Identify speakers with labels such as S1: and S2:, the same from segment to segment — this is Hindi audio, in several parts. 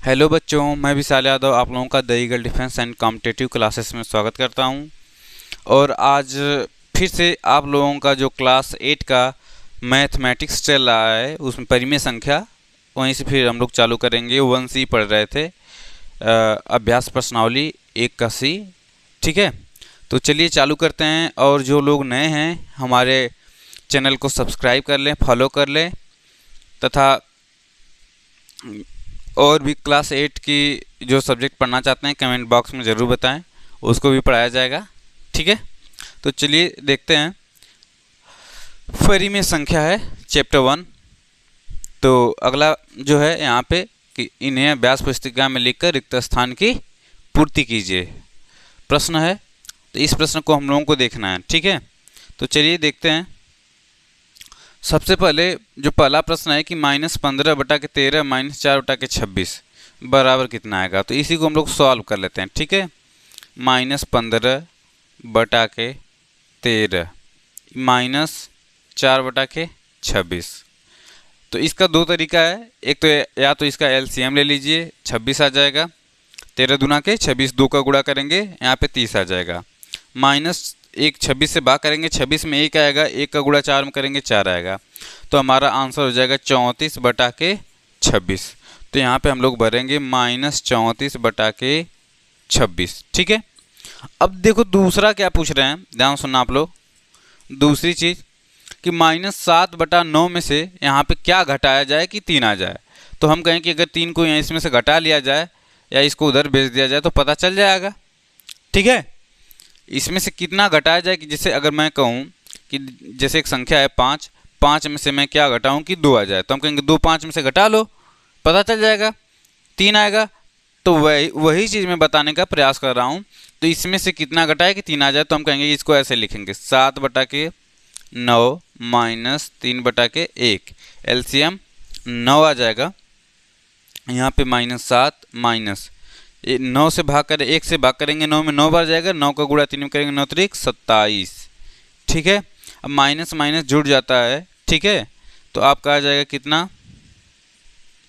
S1: हेलो बच्चों, मैं विशाल यादव आप लोगों का the eagle defence and competitive classes में स्वागत करता हूं। और आज फिर से आप लोगों का जो क्लास 8 का मैथमेटिक्स चल रहा है उसमें परिमेय संख्या वहीं से फिर हम लोग चालू करेंगे। 1C पढ़ रहे थे, अभ्यास प्रश्नावली 1 का C। ठीक है, तो चलिए चालू करते हैं। और जो लोग नए हैं हमारे चैनल को सब्सक्राइब कर लें, फॉलो कर लें, तथा और भी क्लास 8 की जो सब्जेक्ट पढ़ना चाहते हैं कमेंट बॉक्स में ज़रूर बताएं, उसको भी पढ़ाया जाएगा। ठीक है, तो चलिए देखते हैं। परिमेय संख्या है चैप्टर 1। तो अगला जो है यहाँ पे कि इन्हें अभ्यास पुस्तिका में लिखकर रिक्त स्थान की पूर्ति कीजिए प्रश्न है। तो इस प्रश्न को हम लोगों को देखना है। ठीक है, तो चलिए देखते हैं। सबसे पहले जो पहला प्रश्न है कि -15/13 -4/26 बराबर कितना आएगा, तो इसी को हम लोग सॉल्व कर लेते हैं। ठीक है, -15/13 -4/26। तो इसका दो तरीका है। एक तो या तो इसका एलसीएम ले लीजिए, 26 आ जाएगा। 13 दूना के 26, 2 का गुणा करेंगे यहाँ पे 30 आ जाएगा। माइनस 1 26 से भाग करेंगे, 26 में 1 आएगा, 1 का गुणा 4 में करेंगे 4 आएगा। तो हमारा आंसर हो जाएगा 34/26। तो यहाँ पे हम लोग भरेंगे -34/26। ठीक है, अब देखो दूसरा क्या पूछ रहे हैं, ध्यान सुनना आप लोग। दूसरी चीज़ कि -7/9 में से यहाँ पे क्या घटाया जाए कि 3 आ जाए। तो हम कहें कि अगर 3 को यहाँ इसमें से घटा लिया जाए या इसको उधर भेज दिया जाए तो पता चल जाएगा। ठीक है, इसमें से कितना घटाया जाए कि जैसे अगर मैं कहूँ कि जैसे एक संख्या है 5, 5 में से मैं क्या घटाऊँ कि 2 आ जाए, तो हम कहेंगे 2 5 में से घटा लो, पता चल जाएगा 3 आएगा। तो वही चीज़ मैं बताने का प्रयास कर रहा हूँ। तो इसमें से कितना घटाए कि 3 आ जाए, तो हम कहेंगे इसको ऐसे लिखेंगे 7/9 -3/1। एलसीएम 9 आ जाएगा यहाँ पे, -7 -9 से भाग करें, 1 से भाग करेंगे 9 में 9 बार जाएगा, 9 का गुणा 3 में करेंगे 9 3 27। ठीक है, अब माइनस माइनस जुड़ जाता है। ठीक है, तो आपका आ जाएगा कितना,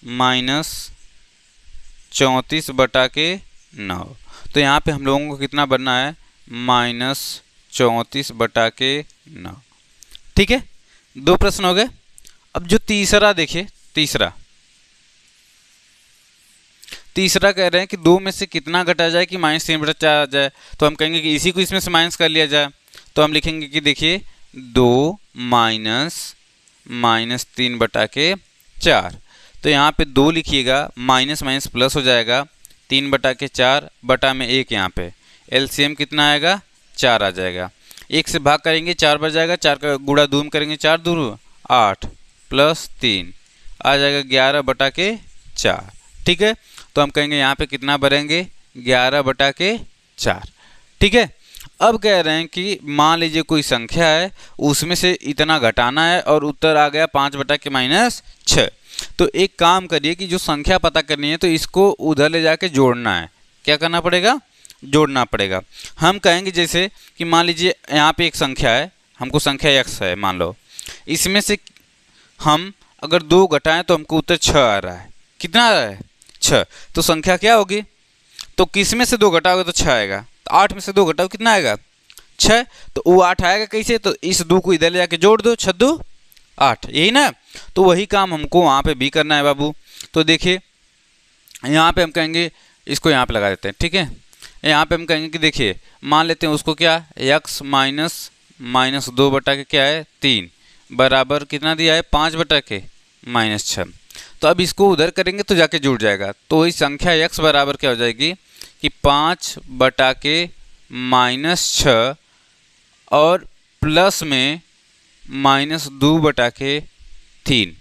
S1: -34/9। तो यहाँ पे हम लोगों को कितना बनना है, -34/9। ठीक है, 2 प्रश्न हो गए। अब जो तीसरा देखिए, तीसरा कह रहे हैं कि 2 में से कितना घटा जाए कि -3/4 आ जाए। तो हम कहेंगे कि इसी को इसमें से माइनस कर लिया जाए। तो हम लिखेंगे कि देखिए 2 -3/4। तो यहाँ पे 2 लिखिएगा, माइनस माइनस प्लस हो जाएगा, 3/4 बटा में 1 यहाँ पे। एलसीएम कितना आएगा, 4 आ जाएगा। 1 से भाग करेंगे 4 बार जाएगा, 4 का गुणा 2 में करेंगे 4 2 8 प्लस 3 आ जाएगा 11/4। ठीक है, तो हम कहेंगे यहाँ पे कितना भरेंगे, 11/4। ठीक है, अब कह रहे हैं कि मान लीजिए कोई संख्या है उसमें से इतना घटाना है और उत्तर आ गया 5/6। तो एक काम करिए कि जो संख्या पता करनी है तो इसको उधर ले जाके जोड़ना है। क्या करना पड़ेगा, जोड़ना पड़ेगा। हम कहेंगे जैसे कि मान लीजिए यहाँ पे एक संख्या है, हमको संख्या x है मान लो, इसमें से हम अगर 2 घटाएं तो हमको उत्तर 6 आ रहा है। कितना आ रहा है, 6। तो संख्या क्या होगी, तो किस में से 2 घटाओगे तो 6 आएगा। तो 8 में से 2 घटाओ कितना आएगा, 6। तो वो 8 आएगा कैसे, तो इस 2 को इधर ले जाके जोड़ दो, 6 2 8, यही ना। तो वही काम हमको वहाँ पे भी करना है बाबू। तो देखिए यहाँ पे हम कहेंगे, इसको यहाँ पे लगा देते हैं। ठीक है, यहाँ पे हम कहेंगे कि देखिए मान लेते हैं उसको क्या, x -2 बटा के क्या है 3 बराबर कितना दिया है 5/-6। तो अब इसको उधर करेंगे तो जाके जुड़ जाएगा। तो वही संख्या x बराबर क्या हो जाएगी कि 5/-6 और प्लस में -2/3।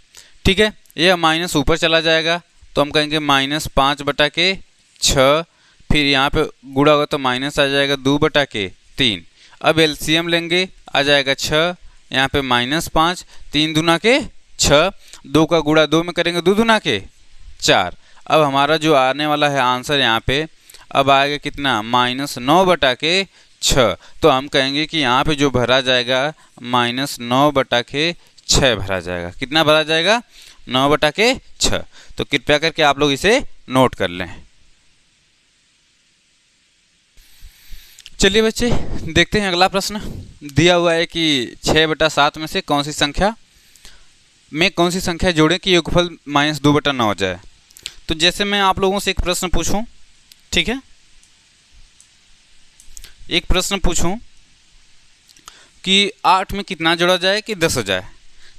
S1: ठीक है, यह माइनस ऊपर चला जाएगा तो हम कहेंगे -5/6, फिर यहाँ पे गुणा होगा तो माइनस आ जाएगा 2/3। अब एलसीएम लेंगे, आ जाएगा 6, यहाँ पे -5, 3 दूना के 6, 2 का गुणा 2 में करेंगे 2 दूना के 4। अब हमारा जो आने वाला है आंसर यहाँ पे अब आएगा कितना, -9/6। तो हम कहेंगे कि यहाँ पे जो भरा जाएगा -9/6 भरा जाएगा। कितना भरा जाएगा, 9/6। तो कृपया करके आप लोग इसे नोट कर लें। चलिए बच्चे देखते हैं अगला प्रश्न। दिया हुआ है कि 6/7 में से कौन सी संख्या जोड़ें कि योगफल -2/9 हो जाए। तो जैसे मैं आप लोगों से एक प्रश्न पूछूं, ठीक है, एक प्रश्न पूछूं कि 8 में कितना जोड़ा जाए कि 10 हो जाए,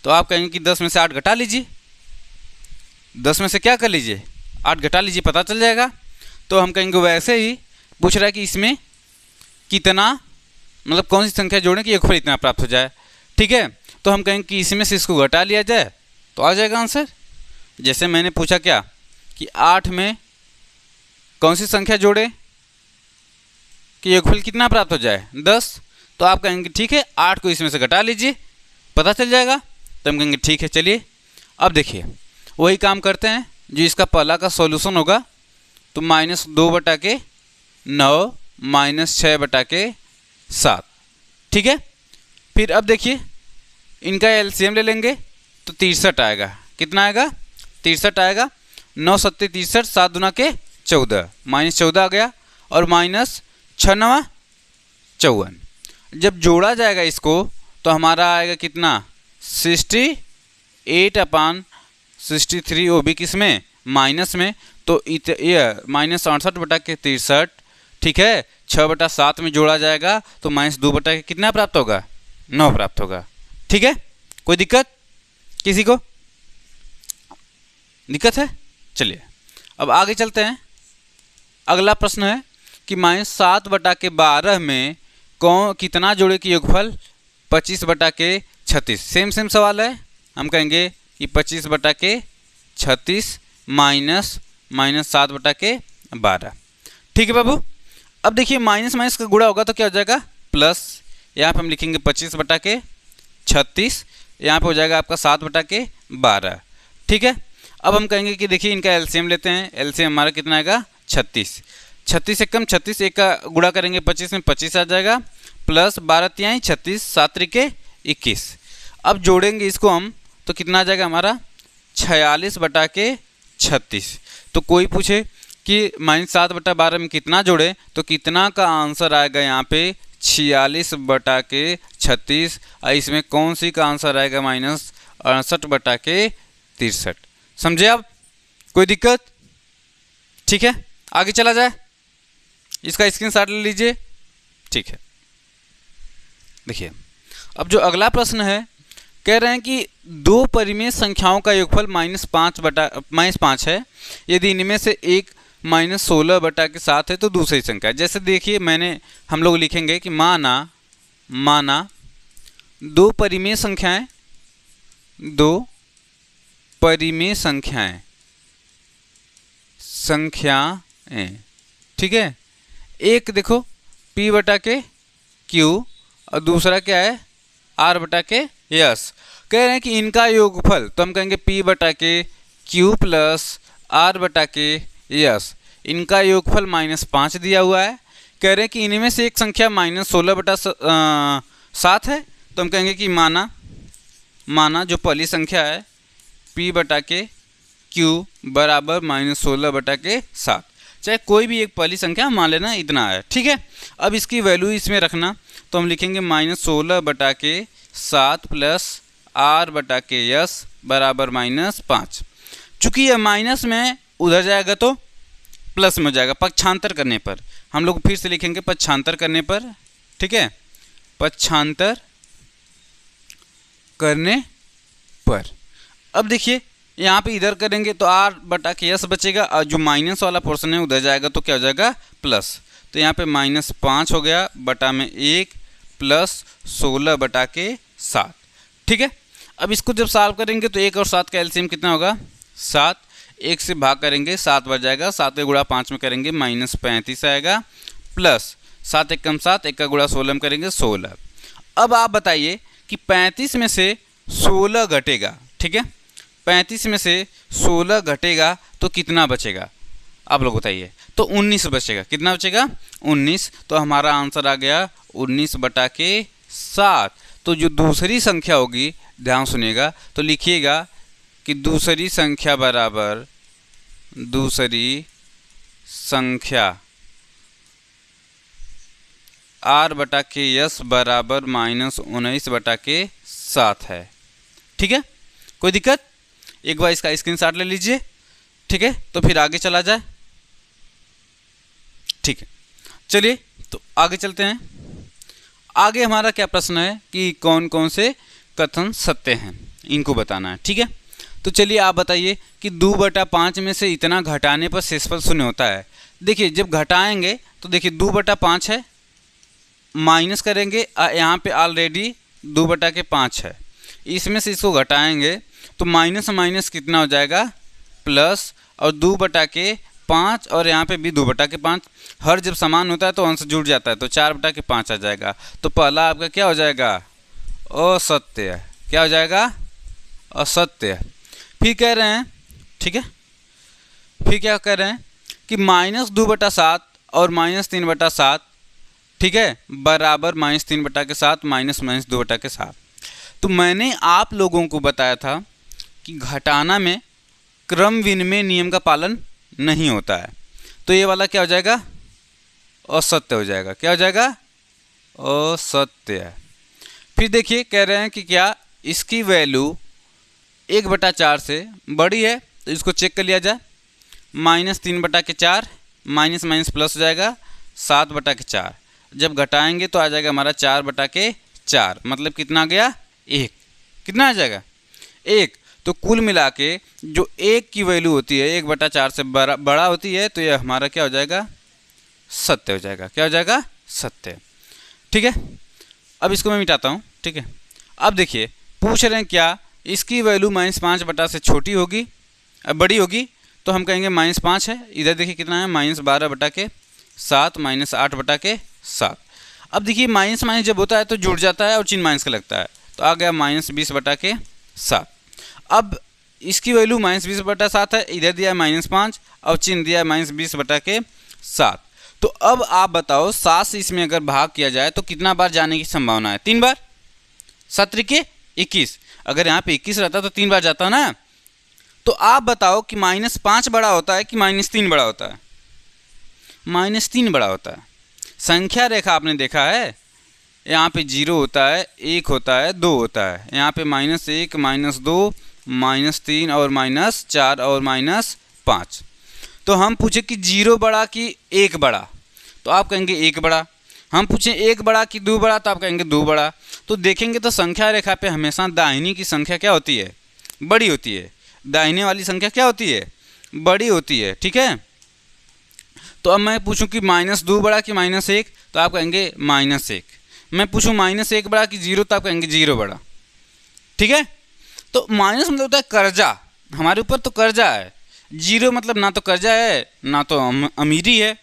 S1: तो आप कहेंगे कि 10 में से 8 घटा लीजिए, 10 में से क्या कर लीजिए, 8 घटा लीजिए, पता चल जाएगा। तो हम कहेंगे वैसे ही पूछ रहा है कि इसमें कितना, मतलब कौन सी संख्या जोड़ें कि योगफल इतना प्राप्त हो जाए, ठीक है। तो हम कहेंगे कि इसमें से इसको घटा लिया जाए तो आ जाएगा आंसर। जैसे मैंने पूछा क्या कि 8 में कौन सी संख्या जोड़े कि योगफल कितना प्राप्त हो जाए, 10। तो आप कहेंगे ठीक है 8 को इसमें से घटा लीजिए, पता चल जाएगा। तो हम कहेंगे ठीक है। चलिए अब देखिए वही काम करते हैं जो इसका पहला का सॉल्यूशन होगा। तो -2/9 -6/7, ठीक है। फिर अब देखिए इनका एलसीएम ले लेंगे तो 63 आएगा। कितना आएगा, 63 आएगा। 9 7 63, 7 दूना के 14, -14 आ गया और -6 9 54। जब जोड़ा जाएगा इसको तो हमारा आएगा कितना, 68/63, वो भी किस में, माइनस में। तो ये -68/63, ठीक है, 6/7 में जोड़ा जाएगा तो -2 कितना प्राप्त होगा, 9 प्राप्त होगा, ठीक है। कोई दिक्कत किसी को, दिक्कत है? चलिए अब आगे चलते हैं। अगला प्रश्न है कि -7/12 में कौन कितना जोड़े कि योगफल 25/36। सेम सवाल है। हम कहेंगे कि 25/36 -7/12, ठीक है बाबू। अब देखिए माइनस का गुणा होगा तो क्या हो जाएगा, प्लस। यहाँ पे हम लिखेंगे 25/36, यहाँ पे हो जाएगा आपका 7/12, ठीक है। अब हम कहेंगे कि देखिए इनका एलसीएम लेते हैं। एलसीएम हमारा कितना आएगा, 36। 36 एकम 36, एक का गुणा करेंगे 25 में, 25 आ जाएगा, प्लस 12 तिहाई 36, 7 त्रिके 21। अब जोड़ेंगे इसको हम तो कितना आ जाएगा हमारा, 46/36। तो कोई पूछे कि -7/12 में कितना जोड़े तो कितना का आंसर आएगा यहाँ पे 46/36। और इसमें कौन सी का आंसर आएगा, -68/63। समझे आप? कोई दिक्कत? ठीक है आगे चला जाए, इसका स्क्रीनशॉट ले लीजिए, ठीक है। देखिए अब जो अगला प्रश्न है, कह रहे हैं कि दो परिमेय संख्याओं का योगफल -5 है। यदि इनमें से एक -16/7 है तो दूसरी संख्या। जैसे देखिए हम लोग लिखेंगे कि माना दो परिमेय संख्याएं, ठीक है। एक देखो P/Q और दूसरा क्या है, R/S। कह रहे हैं कि इनका योगफल, तो हम कहेंगे P/Q प्लस R/S, इनका योगफल -5 दिया हुआ है। कह रहे हैं कि इनमें से एक संख्या -16/7 है। तो हम कहेंगे कि माना जो पहली संख्या है P/Q बराबर -16/7, चाहे कोई भी एक पहली संख्या मान लेना इतना है, ठीक है। अब इसकी वैल्यू इसमें रखना, तो हम लिखेंगे -16/7 प्लस R/S बराबर -5। चूँकि यह माइनस में उधर जाएगा तो प्लस में हो जाएगा, पक्षांतर करने पर। हम लोग फिर से लिखेंगे पक्षांतर करने पर, ठीक है, पक्षांतर करने पर। अब देखिए यहाँ पे इधर करेंगे तो R/S बचेगा और जो माइनस वाला पोर्शन है उधर जाएगा तो क्या हो जाएगा, प्लस। तो यहाँ पे -5 हो गया बटा में 1 प्लस 16/7, ठीक है। अब इसको जब सॉल्व करेंगे तो 1 और 7 का एलसीएम कितना होगा, 7। 1 से भाग करेंगे 7 बच जाएगा, 7 का गुणा 5 में करेंगे -35 आएगा, प्लस 7 एकम 7, 1 का गुणा 16 में करेंगे 16। अब आप बताइए कि 35 में से 16 घटेगा, ठीक है, 35 में से 16 घटेगा तो कितना बचेगा, आप लोग बताइए। तो 19 बचेगा। कितना बचेगा, 19। तो हमारा आंसर आ गया 19/7। तो जो दूसरी संख्या होगी, ध्यान सुनिएगा, तो लिखिएगा कि दूसरी संख्या बराबर दूसरी संख्या r/s बराबर -19/7 है। ठीक है, कोई दिक्कत? एक बार इसका स्क्रीनशॉट ले लीजिए। ठीक है, तो फिर आगे चला जाए। ठीक है, चलिए तो आगे चलते हैं। आगे हमारा क्या प्रश्न है कि कौन कौन से कथन सत्य हैं, इनको बताना है। ठीक है, तो चलिए आप बताइए कि 2/5 में से इतना घटाने पर शेषफल 0 होता है। देखिए जब घटाएंगे तो देखिए 2/5 है, माइनस करेंगे, यहाँ पे ऑलरेडी 2/5 है, इसमें से इसको घटाएंगे तो माइनस माइनस कितना हो जाएगा प्लस, और 2/5 और यहाँ पे भी 2/5। हर जब समान होता है तो अंश जुड़ जाता है, तो 4/5 आ जाएगा। तो पहला आपका क्या हो जाएगा? असत्य है। क्या हो जाएगा? असत्य है। फिर कह रहे हैं, ठीक है, फिर क्या कह रहे हैं कि -2/7 और -3/7, ठीक है, बराबर -3/7 -2/7। तो मैंने आप लोगों को बताया था कि घटाना में क्रम विनिमय नियम का पालन नहीं होता है, तो ये वाला क्या हो जाएगा? असत्य हो जाएगा। क्या हो जाएगा? असत्य है। फिर देखिए कह रहे हैं कि क्या इसकी वैल्यू 1/4 से बड़ी है, तो इसको चेक कर लिया जाए। -3/4 माइनस माइनस प्लस हो जाएगा 7/4। जब घटाएंगे तो आ जाएगा हमारा 4/4, मतलब कितना आ गया? 1। कितना आ जाएगा? 1। तो कुल मिला के जो 1 की वैल्यू होती है 1/4 से बड़ा होती है, तो यह हमारा क्या हो जाएगा? सत्य हो जाएगा। क्या हो जाएगा? सत्य। ठीक है, अब इसको मैं मिटाता हूँ। ठीक है, अब देखिए पूछ रहे हैं क्या इसकी वैल्यू -5 से छोटी होगी, बड़ी होगी, तो हम कहेंगे -5 है। इधर देखिए कितना है? -12/7 -8/7। अब देखिए माइनस माइनस जब होता है तो जुड़ जाता है और चिन्ह माइनस का लगता है, तो आ गया -20/7। अब इसकी वैल्यू -20/7 है, इधर दिया है -5 और चिन्ह दिया है -20/7। तो अब आप बताओ 7 से इसमें अगर भाग किया जाए तो कितना बार जाने की संभावना है? 3 बार। 7 के 21, अगर यहाँ पे 21 रहता तो 3 बार जाता ना। तो आप बताओ कि -5 बड़ा होता है कि -3 बड़ा होता है? -3 बड़ा होता है। संख्या रेखा आपने देखा है, यहाँ पे 0 होता है, 1 होता है, 2 होता है, यहाँ पे -1 -2 -3 और -4 और -5। तो हम पूछे कि 0 बड़ा कि 1 बड़ा, तो आप कहेंगे 1 बड़ा। हम पूछें 1 बड़ा कि 2 बड़ा, तो आप कहेंगे 2 बड़ा। तो देखेंगे तो संख्या रेखा पे हमेशा दाहिनी की संख्या क्या होती है? बड़ी होती है। दाहिने वाली संख्या क्या होती है? बड़ी होती है। ठीक है, तो अब मैं पूछूं कि -2 बड़ा कि -1, तो आप कहेंगे -1। मैं पूछूं -1 बड़ा कि 0, तो आप कहेंगे 0 बड़ा। ठीक है, तो माइनस मतलब होता है कर्जा, हमारे ऊपर तो कर्जा है। 0 मतलब ना तो कर्जा है ना तो अमीरी है।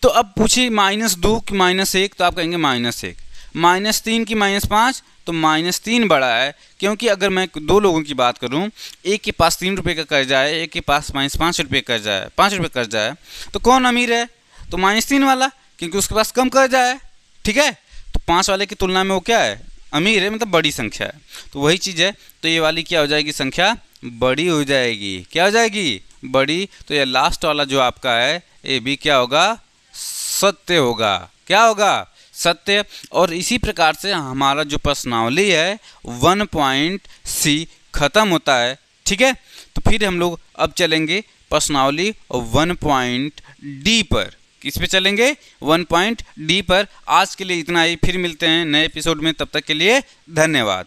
S1: तो अब पूछिए -2 कि -1, तो आप कहेंगे -1। -3 की -5, तो -3 बड़ा है, क्योंकि अगर मैं 2 लोगों की बात करूं, एक के पास 3 रुपये का कर्जा है, एक के पास -5 रुपये कर्जा है, 5 रुपये कर्जा है, तो कौन अमीर है? तो -3 वाला, क्योंकि उसके पास कम कर्जा है। ठीक है, तो 5 वाले की तुलना में वो क्या है? अमीर है, मतलब बड़ी संख्या है। तो वही चीज़ है, तो ये वाली क्या हो जाएगी? संख्या बड़ी हो जाएगी। क्या हो जाएगी? बड़ी। तो ये लास्ट वाला जो आपका है ये भी क्या होगा? सत्य होगा। क्या होगा? सत्य। और इसी प्रकार से हमारा जो प्रश्नावली है 1.C खत्म होता है। ठीक है, तो फिर हम लोग अब चलेंगे प्रश्नावली 1.D पर। किस पे चलेंगे? 1.D पर। आज के लिए इतना ही, फिर मिलते हैं नए एपिसोड में, तब तक के लिए धन्यवाद।